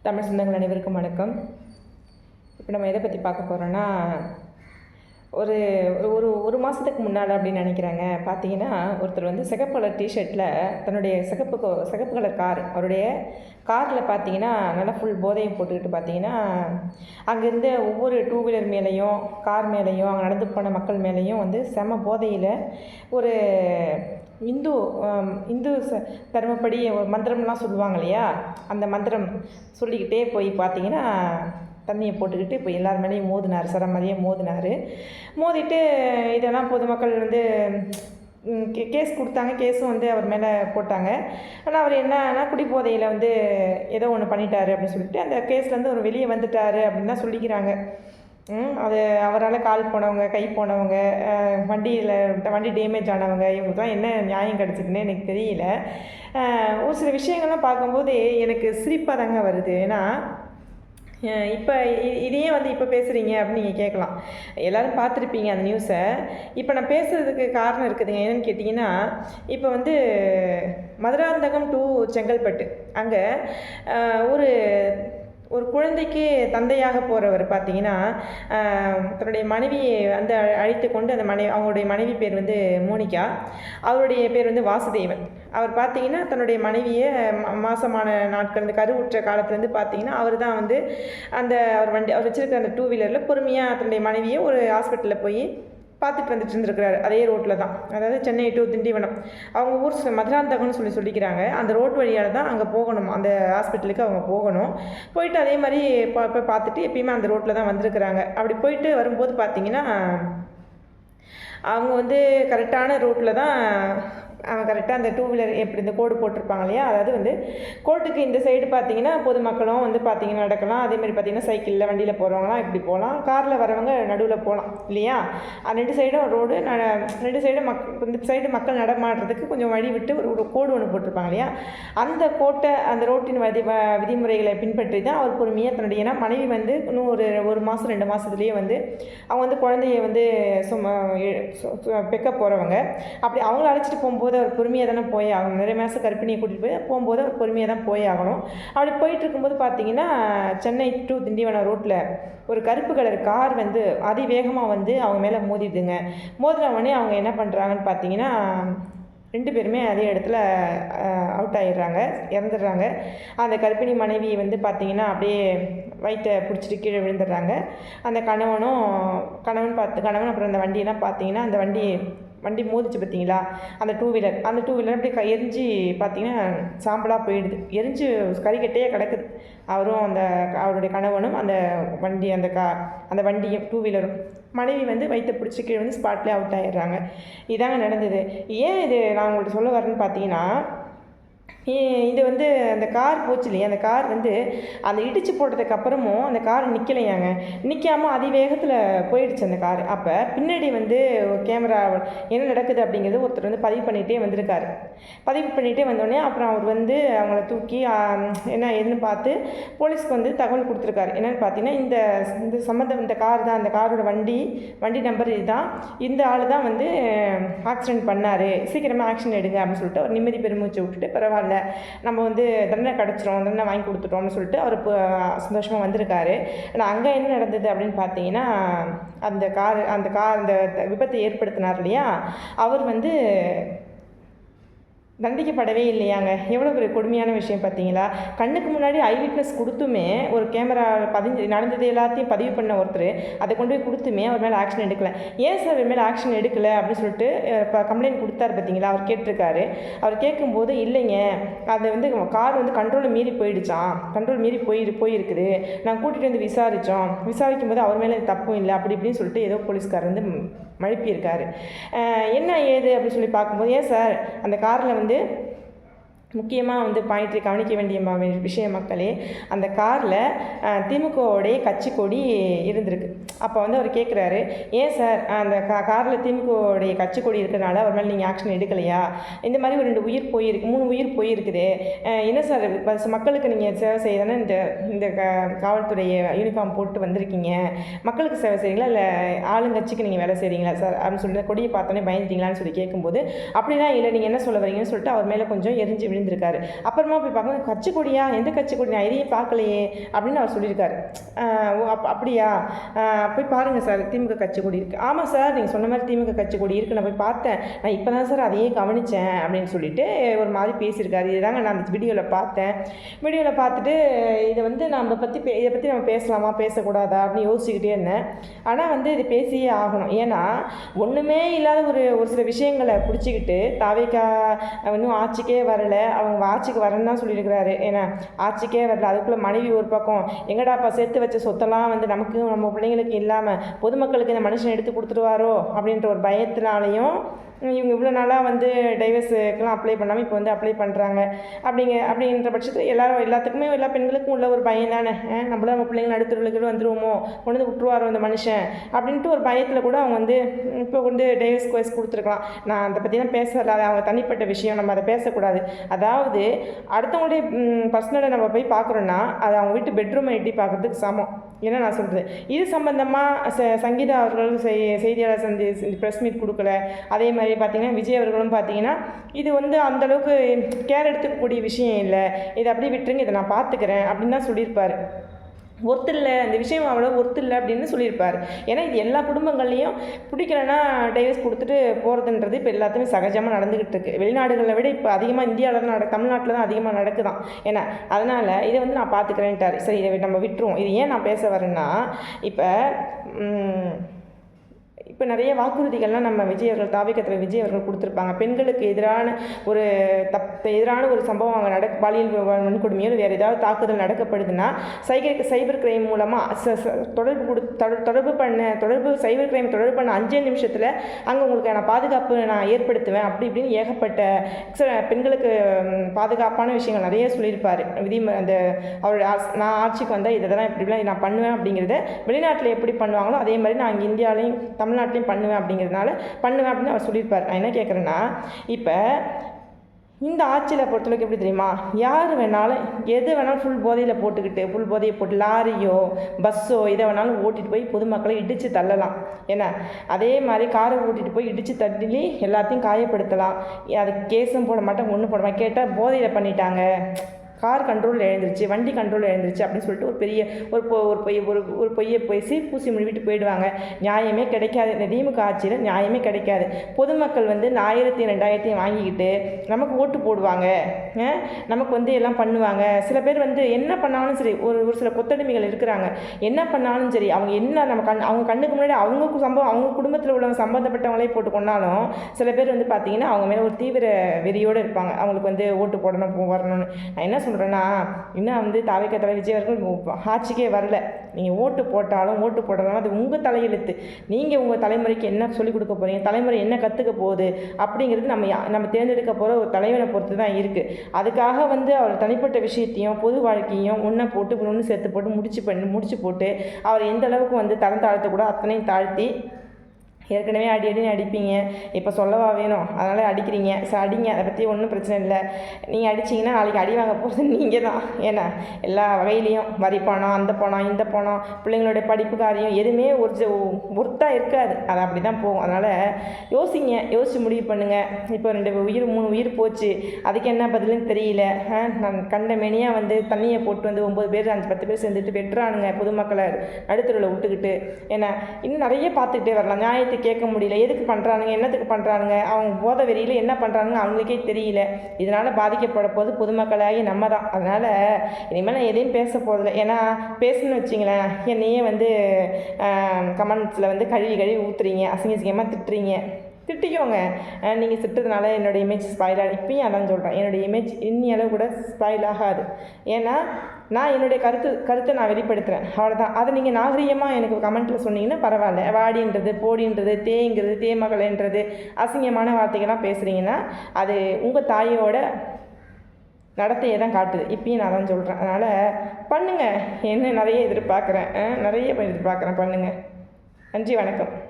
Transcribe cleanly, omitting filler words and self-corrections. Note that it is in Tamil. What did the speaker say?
தமிழ் சொந்தங்கள் அனைவருக்கும் வணக்கம். இப்போ நம்ம எதை பற்றி பார்க்க போகிறோன்னா, ஒரு ஒரு ஒரு மாதத்துக்கு முன்னால் அப்படின்னு நினைக்கிறாங்க. பார்த்தீங்கன்னா, ஒருத்தர் வந்து சிகப்பு கலர் டிஷர்ட்டில் தன்னுடைய சிகப்பு கலர் கார், அவருடைய காரில் பார்த்தீங்கன்னா நல்லா ஃபுல் போதையும் போட்டுக்கிட்டு பார்த்தீங்கன்னா, அங்கேருந்து ஒவ்வொரு டூ வீலர் மேலேயும் கார் மேலேயும் அங்கே நடந்து போன மக்கள் மேலேயும் வந்து செம போதையில் ஒரு இந்து இந்து தர்மப்படி ஒரு மந்திரம்லாம் சொல்லுவாங்க இல்லையா, அந்த மந்திரம் சொல்லிக்கிட்டே போய் பார்த்தீங்கன்னா தண்ணியை போட்டுக்கிட்டு இப்போ எல்லார் மேலேயும் மோதினார், சரமாரியே மோதினார். மோதிட்டு இதெல்லாம் பொதுமக்கள் வந்து கேஸ் கொடுத்தாங்க. கேஸும் வந்து அவர் மேலே போட்டாங்க. ஆனால் அவர் என்னன்னா குடிபோதையில் வந்து ஏதோ ஒன்று பண்ணிட்டாரு அப்படின்னு சொல்லிட்டு அந்த கேஸ்லேருந்து அவர் வெளியே வந்துட்டார் அப்படின்னு தான் சொல்லிக்கிறாங்க. அது அவரால் கால் போனவங்க, கை போனவங்க, வண்டி டேமேஜ் ஆனவங்க, இவங்களுக்குலாம் என்ன நியாயம் கிடச்சிதுன்னு எனக்கு தெரியல. ஒரு சில விஷயங்கள்லாம் பார்க்கும்போது எனக்கு சிரிப்பாக தாங்க வருது. ஏன்னா இப்போ இதையே வந்து இப்போ பேசுகிறீங்க அப்படின்னு நீங்கள் கேட்கலாம். எல்லோரும் பார்த்துருப்பீங்க அந்த நியூஸை. இப்போ நான் பேசுகிறதுக்கு காரணம் இருக்குதுங்க. என்னென்னு கேட்டிங்கன்னா, இப்போ வந்து மதுராந்தகம் டு செங்கல்பட்டு அங்கே ஒரு ஒரு குழந்தைக்கு தந்தையாக போகிறவர் பார்த்தீங்கன்னா, தன்னுடைய மனைவியை வந்து அழைத்து கொண்டு அந்த அவங்களுடைய மனைவி பேர் வந்து மோனிகா, அவருடைய பேர் வந்து வாசுதேவன். அவர் பார்த்தீங்கன்னா தன்னுடைய மனைவியை மாதமான நாட்கள் இந்த கருவுற்ற காலத்துலேருந்து பார்த்தீங்கன்னா அவர் தான் வந்து அவர் வச்சுருக்க அந்த டூ வீலரில் பொறுமையாக தன்னுடைய மனைவியை ஒரு ஹாஸ்பிட்டலில் போய் பார்த்துட்டு வந்துட்டு இருந்திருக்கிறாரு. அதே ரோட்டில் தான், அதாவது சென்னை டு திண்டிவனம். அவங்க ஊர் மதுராந்தகம்னு சொல்லிக்கிறாங்க. அந்த ரோட் வழியால் தான் அங்கே போகணும், அந்த ஹாஸ்பிட்டலுக்கு அவங்க போகணும். போயிட்டு அதே மாதிரி போய் பார்த்துட்டு எப்பயுமே அந்த ரோட்டில் தான் வந்திருக்கிறாங்க. அப்படி போயிட்டு வரும்போது பார்த்தீங்கன்னா அவங்க வந்து கரெக்டான ரோட்டில் தான் கரெக்டாக அந்த டூ வீலர் எப்படி இந்த கோடு போட்டிருப்பாங்க இல்லையா, அதாவது வந்து கோட்டுக்கு இந்த சைடு பார்த்தீங்கன்னா பொதுமக்களும் வந்து பார்த்தீங்கன்னா நடக்கலாம். அதேமாதிரி பார்த்தீங்கன்னா சைக்கிளில் வண்டியில் போகிறவங்களாம் இப்படி போகலாம், காரில் வரவங்க நடுவில் போகலாம் இல்லையா. ரெண்டு சைடும் ரோடு, ரெண்டு சைடும் இந்த சைடு மக்கள் நடமாடுறதுக்கு கொஞ்சம் வழி விட்டு ஒரு கோடு ஒன்று போட்டிருப்பாங்க இல்லையா. அந்த கோட்டை அந்த ரோட்டின் விதிமுறைகளை பின்பற்றி தான் அவர் பொறுமையாக தன்னுடைய, ஏன்னா மனைவி வந்து இன்னும் ஒரு மாதம் 2 மாதத்துலேயே வந்து அவங்க வந்து குழந்தைய வந்து பெக்க போகிறவங்க. அப்படி அவங்கள அழைச்சிட்டு போகும்போது அவர் பொறுமையாக தானே போய் ஆகணும். நிறைய மாதம் கர்ப்பிணியை கூட்டிகிட்டு போகும்போது அவர் பொறுமையாக தான் போய் ஆகணும். அப்படி போயிட்டு இருக்கும்போது பார்த்தீங்கன்னா சென்னை டு திண்டிவனம் ரோட்டில் ஒரு கருப்பு கலர் கார் வந்து அதிவேகமாக வந்து அவங்க மேலே மோதிடுதுங்க. மோதினவுடனே அவங்க என்ன பண்ணுறாங்கன்னு பார்த்தீங்கன்னா 2 பேருமே அதே இடத்துல அவுட் ஆகிடுறாங்க, இறந்துடுறாங்க. அந்த கர்ப்பிணி மனைவி வந்து பார்த்திங்கன்னா அப்படியே வயிற்றை பிடிச்சிட்டு கீழே விழுந்துடுறாங்க. அந்த கணவன் அப்புறம் அந்த வண்டியெல்லாம் பார்த்தீங்கன்னா அந்த வண்டி மோதிச்சு பார்த்தீங்களா, அந்த டூ வீலர் அப்படியே எரிஞ்சு பார்த்தீங்கன்னா சாம்பலாக போயிடுது. எரிஞ்சு கறிக்கட்டையாக கிடக்குது. அவரும் அவருடைய கணவனும் அந்த வண்டியும் டூ வீலரும். மனைவி வந்து வயிற்றை பிடிச்சி கீழே வந்து ஸ்பாட்லேயே அவுட் ஆகிடுறாங்க. இதாங்க நடந்தது. ஏன் இது நான் உங்கள்கிட்ட சொல்ல வரேன்னு பார்த்தீங்கன்னா, இது வந்து அந்த கார் போச்சு இல்லையா, அந்த கார் வந்து அந்த இடித்து போட்டதுக்கு அப்புறமும் அந்த கார் நிற்கலையாங்க. நிற்காமல் அதிவேகத்தில் போயிடுச்சு அந்த கார். அப்போ பின்னாடி வந்து கேமரா என்ன நடக்குது அப்படிங்கிறது ஒருத்தர் வந்து பதிவு பண்ணிகிட்டே வந்திருக்காரு. பதிவு பண்ணிகிட்டே வந்தோடனே அப்புறம் அவர் வந்து அவங்கள தூக்கி என்ன ஏதுன்னு பார்த்து போலீஸ்க்கு வந்து தகவல் கொடுத்துருக்காரு. என்னென்னு பார்த்தீங்கன்னா இந்த கார் தான், அந்த காரோட வண்டி நம்பர் இதுதான், இந்த ஆள் தான் வந்து ஆக்சிடென்ட் பண்ணார், சீக்கிரமாக ஆக்ஷன் எடுங்க அப்படின்னு சொல்லிட்டு அவர் நிம்மதி பெருமூச்சு விட்டுட்டு பரவாயில்ல நம்ம வந்து தண்டனை கிடச்சிரும், தண்டனை வாங்கி கொடுத்துட்டோம்னு சொல்லிட்டு அவர் சந்தோஷமாக வந்திருக்காரு. ஆனால் அங்கே என்ன நடந்தது அப்படின்னு பார்த்தீங்கன்னா, அந்த விபத்தை ஏற்படுத்தினார் இல்லையா, அவர் வந்து தண்டிக்கப்படவே இல்லையாங்க. எவ்வளோ ஒரு கொடுமையான விஷயம் பார்த்தீங்களா. கண்ணுக்கு முன்னாடி ஐவிட்னஸ் கொடுத்துமே, ஒரு கேமரா நடந்தது எல்லாத்தையும் பதிவு பண்ண ஒருத்தர் அதை கொண்டு போய் கொடுத்துமே அவர் மேலே ஆக்ஷன் எடுக்கலை. ஏன் சார் அவர் மேலே ஆக்ஷன் எடுக்கலை அப்படின்னு சொல்லிட்டு இப்போ கம்ப்ளைண்ட் கொடுத்தாரு பார்த்தீங்களா. அவர் கேட்டிருக்காரு. அவர் கேட்கும்போது இல்லைங்க, அது வந்து கார் வந்து கண்ட்ரோலை மீறி போயிடுச்சான், கண்ட்ரோல் மீறி போயிருக்குது, நாங்கள் கூட்டிகிட்டு வந்து விசாரிக்கும் போது அவர் மேலே தப்பும் இல்லை அப்படி இப்படின்னு சொல்லிட்டு ஏதோ போலீஸ்கார் வந்து மழுப்பியிருக்காரு. என்ன ஏது அப்படின்னு சொல்லி பார்க்கும்போது, ஏன் சார் அந்த காரில் வந்து முக்கியமாக வந்து கவனிக்க வேண்டிய விஷயம் மக்களே, அந்த காரில் திமுகவுடைய கட்சி கொடி இருந்திருக்கு. அப்போ வந்து அவர் கேட்குறாரு, ஏன் சார் அந்த காரில் திமுகவுடைய கட்சி கொடி இருக்கிறனால அவர் மேலே நீங்கள் ஆக்ஷன் எடுக்கலையா? இந்த மாதிரி ஒரு 2 உயிர் போயிருக்கு, 3 உயிர் போயிருக்குது. என்ன சார் மக்களுக்கு நீங்கள் சேவை செய்ய தானே இந்த இந்த காவல்துறை யூனிஃபார்ம் போட்டு வந்திருக்கீங்க. மக்களுக்கு சேவை செய்கிறீங்களா இல்லை ஆளுங்கட்சிக்கு நீங்கள் வேலை செய்கிறீங்களா சார் அப்படின்னு சொல்லிட்டு கொடியை பார்த்தோன்னே பயந்துட்டீங்களான்னு சொல்லி கேட்கும்போது, அப்படிலாம் இல்லை, நீங்கள் என்ன சொல்ல வரீங்கன்னு சொல்லிட்டு அவர் மேலே கொஞ்சம் எரிஞ்சு விழுந்திருக்காரு. அப்புறமா போய் பார்க்கணும், கட்சி கொடியா, எந்த கட்சி கொடி, நான் எதையும் பார்க்கலையே அப்படின்னு அவர் சொல்லியிருக்காரு. அப்படியா, போய் பாருங்கள் சார், திமுக கட்சி கொடி இருக்குது. ஆமாம் சார், நீங்கள் சொன்ன மாதிரி திமுக கட்சி கொடி இருக்குது, நான் போய் பார்த்தேன், நான் இப்போ தான் சார் அதையே கவனித்தேன் அப்படின்னு சொல்லிட்டு ஒரு மாதிரி பேசியிருக்காரு. இதுதாங்க நான் அந்த வீடியோவில் பார்த்தேன். வீடியோவில் பார்த்துட்டு இதை வந்து நம்ம இதை பற்றி நம்ம பேசலாமா பேசக்கூடாதா அப்படின்னு யோசிச்சுக்கிட்டே இருந்தேன். ஆனால் வந்து இது பேசியே ஆகணும். ஏன்னா ஒன்றுமே இல்லாத ஒரு சில விஷயங்களை பிடிச்சிக்கிட்டு தாவேக்கா இன்னும் ஆட்சிக்கே வரலை, அவங்க ஆட்சிக்கு வரேன்னு தான் சொல்லியிருக்கிறாரு. ஏன்னா ஆட்சிக்கே வரல, அதுக்குள்ளே மனைவி ஒரு பக்கம் எங்கடாப்பா சேர்த்து வச்ச சொத்தெல்லாம் வந்து நமக்கு நம்ம பிள்ளைங்களுக்கு இல்லாமல் பொதுமக்களுக்கு இந்த மனுஷன் எடுத்து கொடுத்துருவாரோ அப்படின்ற ஒரு பயத்தினாலையும் இவங்க இவ்வளோ நாளாக வந்து டைவர்ஸுக்கெலாம் அப்ளை பண்ணாமல் இப்போ வந்து அப்ளை பண்ணுறாங்க. அப்படின்ற பட்சத்தில் எல்லாத்துக்குமே எல்லா பெண்களுக்கும் உள்ள ஒரு பயம் தானே, நம்மளும் நம்ம பிள்ளைங்க நடுத்தருளுக்கு வந்துருவோமோ, கொண்டு வந்து விட்டுருவாரோ இந்த மனுஷன் அப்படின்ட்டு ஒரு பயத்தில் கூட அவங்க வந்து இப்போ வந்து டைவர்ஸ் கேஸ் கொடுத்துருக்கலாம். நான் அதை பற்றிலாம் பேசல, அவங்க தனிப்பட்ட விஷயம், நம்ம அதை பேசக்கூடாது. அதாவது அடுத்தவங்களுடைய பர்சனலை நம்ம போய் பார்க்குறோன்னா அது அவங்க வீட்டு பெட்ரூமை எட்டி பார்க்குறதுக்கு சமம். ஏன்னா நான் சொல்கிறது இது சம்பந்தமாக சங்கீதா அவர்கள் செய்தியாளர் ப்ரெஸ் மீட் கொடுக்கல. அதே மாதிரி பார்த்திங்கன்னா விஜய் அவர்களும் பார்த்திங்கன்னா இது வந்து அந்தளவுக்கு கேர் எடுத்துக்கக்கூடிய விஷயம் இல்லை, இதை அப்படியே விட்டுருங்க, இதை நான் பார்த்துக்கிறேன் அப்படின்னு தான் சொல்லியிருப்பார். ஒர்த்து இல்லை, அந்த விஷயம் அவ்வளோ ஒர்த்து இல்லை அப்படின்னு சொல்லியிருப்பார். ஏன்னா இது எல்லா குடும்பங்கள்லேயும் பிடிக்கலன்னா டைவர்ஸ் கொடுத்துட்டு போகிறதுன்றது இப்போ எல்லாத்தையுமே சகஜமாக நடந்துக்கிட்டு இருக்குது. வெளிநாடுகளை விட இப்போ அதிகமாக இந்தியாவில் தான் தமிழ்நாட்டில் தான் அதிகமாக நடக்குதான். ஏன்னா அதனால் இதை வந்து நான் பார்த்துக்கிறேன்ட்டார். சரி, இதை நம்ம விட்டுருவோம். இது ஏன் நான் பேச வரேன்னா, இப்போ நிறைய வாக்குறுதிகள்லாம் நம்ம விஜய் அவர்கள் தாவேக்கத்தில் விஜய் அவர்கள் கொடுத்துருப்பாங்க. பெண்களுக்கு எதிரான ஒரு சம்பவம் அங்கே பாலியல் வன்கொடுமையோ வேறு ஏதாவது தாக்குதல் நடக்கப்படுதுன்னா சைபர் கிரைம் மூலமாக சைபர் கிரைம் தொடர்பு பண்ண 5 நிமிஷத்தில் அங்கே உங்களுக்கான பாதுகாப்பு நான் ஏற்படுத்துவேன் அப்படி இப்படின்னு ஏகப்பட்ட பெண்களுக்கு பாதுகாப்பான விஷயங்கள் நிறைய சொல்லியிருப்பார். அந்த அவர் நான் ஆட்சிக்கு வந்தால் இதெல்லாம் இப்படிலாம் நான் பண்ணுவேன் அப்படிங்கிறத வெளிநாட்டில் எப்படி பண்ணுவாங்களோ அதே மாதிரி நான் இங்கே இந்தியாவிலையும் தமிழ்நாட்டிலையும் பண்ணுவேன் அப்படின்னு அவர் சொல்லியிருப்பார். நான் என்ன கேட்குறேன்னா, இப்போ இந்த ஆட்சியில் பொறுத்தளவுக்கு எப்படி தெரியுமா, யார் வேணாலும் எது வேணாலும் ஃபுல் போதையை போட்டு லாரியோ பஸ்ஸோ இதை வேணாலும் ஓட்டிகிட்டு போய் பொதுமக்களை இடித்து தள்ளலாம். ஏன்னா அதே மாதிரி காரை ஓட்டிகிட்டு போய் இடித்து தள்ளி எல்லாத்தையும் காயப்படுத்தலாம். அதுக்கு கேஸும் போட மாட்டேன், ஒன்றும் போட மாட்டேன். கேட்டால் போதையில் பண்ணிட்டாங்க, கார் கண்ட்ரோலில் எழுந்துருச்சு, வண்டி கண்ட்ரோலில் எழுந்துருச்சு அப்படின்னு சொல்லிட்டு ஒரு பெரிய ஒரு பொய்யை பூசி முடிவிட்டு போயிடுவாங்க. நியாயமே கிடைக்காது. இந்த திமுக ஆட்சியில் நியாயமே கிடைக்காது. பொதுமக்கள் வந்து இந்த 1000 2000 வாங்கிக்கிட்டு நமக்கு ஓட்டு போடுவாங்க, நமக்கு வந்து எல்லாம் பண்ணுவாங்க. சில பேர் வந்து என்ன பண்ணாலும் சரி, ஒரு சில கொத்தடிமைகள் இருக்கிறாங்க, என்ன பண்ணாலும் சரி, அவங்க என்ன அவங்க கண்ணுக்கு முன்னாடி அவங்க குடும்பத்தில் உள்ளவங்க சம்மந்தப்பட்டவங்களே போட்டு கொண்டாலும் சில பேர் வந்து பார்த்திங்கன்னா அவங்க மேலே ஒரு தீவிர வெறியோடு இருப்பாங்க, அவங்களுக்கு வந்து ஓட்டு போடணும் வரணும்னு. நான் என்ன சொல்கிறேன்னா, இன்னும் வந்து தாவேக்கா விஜய் அவர்கள் ஆட்சிக்கே வரல. நீங்கள் ஓட்டு போட்டாலும் அது உங்கள் தலையெழுத்து. நீங்கள் உங்கள் தலைமுறைக்கு என்ன சொல்லிக் கொடுக்க போகிறீங்க, தலைமுறை என்ன கற்றுக்க போகுது அப்படிங்கிறது நம்ம தேர்ந்தெடுக்க போகிற ஒரு தலைவனை பொறுத்து தான் இருக்குது. அதுக்காக வந்து அவர் தனிப்பட்ட விஷயத்தையும் பொது வாழ்க்கையும் ஒன்று சேர்த்து போட்டு முடிச்சு போட்டு அவர் எந்த அளவுக்கு வந்து தரம் தாழ்த்தக்கூட அத்தனையும் தாழ்த்தி, ஏற்கனவே அடிப்பீங்க, இப்போ சொல்லவா வேணும், அதனால் அடிக்கிறீங்க, அடிங்க, அதை பற்றி ஒன்றும் பிரச்சனை இல்லை. நீங்கள் அடிச்சிங்கன்னா நாளைக்கு அடி வாங்க போகிறது நீங்கள் தான். ஏன்னா எல்லா வகையிலையும் வரி பணம், அந்த பணம், இந்த பணம், பிள்ளைங்களுடைய படிப்பு காரியம் எதுவுமே ஒர்த்தாக இருக்காது. அது அப்படி தான் போகும். அதனால் யோசிச்சு முடிவு பண்ணுங்கள். இப்போ 2 உயிர் 3 உயிர் போச்சு, அதுக்கு என்ன பதிலுன்னு தெரியல. நான் கண்ட மெனியாக வந்து தண்ணியை போட்டு வந்து 9 பேர் 5-10 பேர் சேர்ந்துட்டு வெட்டுறானுங்க பொதுமக்களை நடுத்தருவில் விட்டுக்கிட்டு. ஏன்னா இன்னும் நிறைய பார்த்துக்கிட்டே வரலாம். நியாயத்தை கேட்க முடியல, எதுக்கு பண்ணுறானுங்க, என்னத்துக்கு பண்ணுறானுங்க, அவங்க போதை வெறியில் என்ன பண்ணுறானுங்க அவங்களுக்கே தெரியல. இதனால் பாதிக்கப்பட போது பொதுமக்களாகி நம்ம தான். அதனால் இனிமேல் நான் எதையும் பேச போதில்லை. ஏன்னா பேசணும்னு வச்சிங்களேன், என்னையே வந்து கமெண்ட்ஸில் வந்து கழுவி ஊற்றுறீங்க, அசிங்கமாக திட்டிக்கோங்க. நீங்கள் திட்டுறதுனால என்னோடய இமேஜ் ஸ்பாயில் ஆகுது. இப்பயும் அதான் சொல்கிறேன், என்னோடய இமேஜ் இன்னியளவு கூட ஸ்பாயில் ஆகாது. ஏன்னா நான் என்னுடைய கருத்தை நான் வெளிப்படுத்துகிறேன், அவ்வளோதான். அதை நீங்கள் நாகரிகமாக எனக்கு கமெண்ட்டில் சொன்னீங்கன்னா பரவாயில்ல. வாடின்றது, போடின்றது, தேங்கிறது, தேமகளைன்றது, அசிங்கமான வார்த்தைகள்லாம் பேசுகிறீங்கன்னா அது உங்கள் தாயோட நடத்தையை தான் காட்டுது. இப்பயும் நான் தான் சொல்கிறேன். அதனால் பண்ணுங்கள். என்ன நிறைய எதிர்பார்க்குறேன், பண்ணுங்கள். நன்றி, வணக்கம்.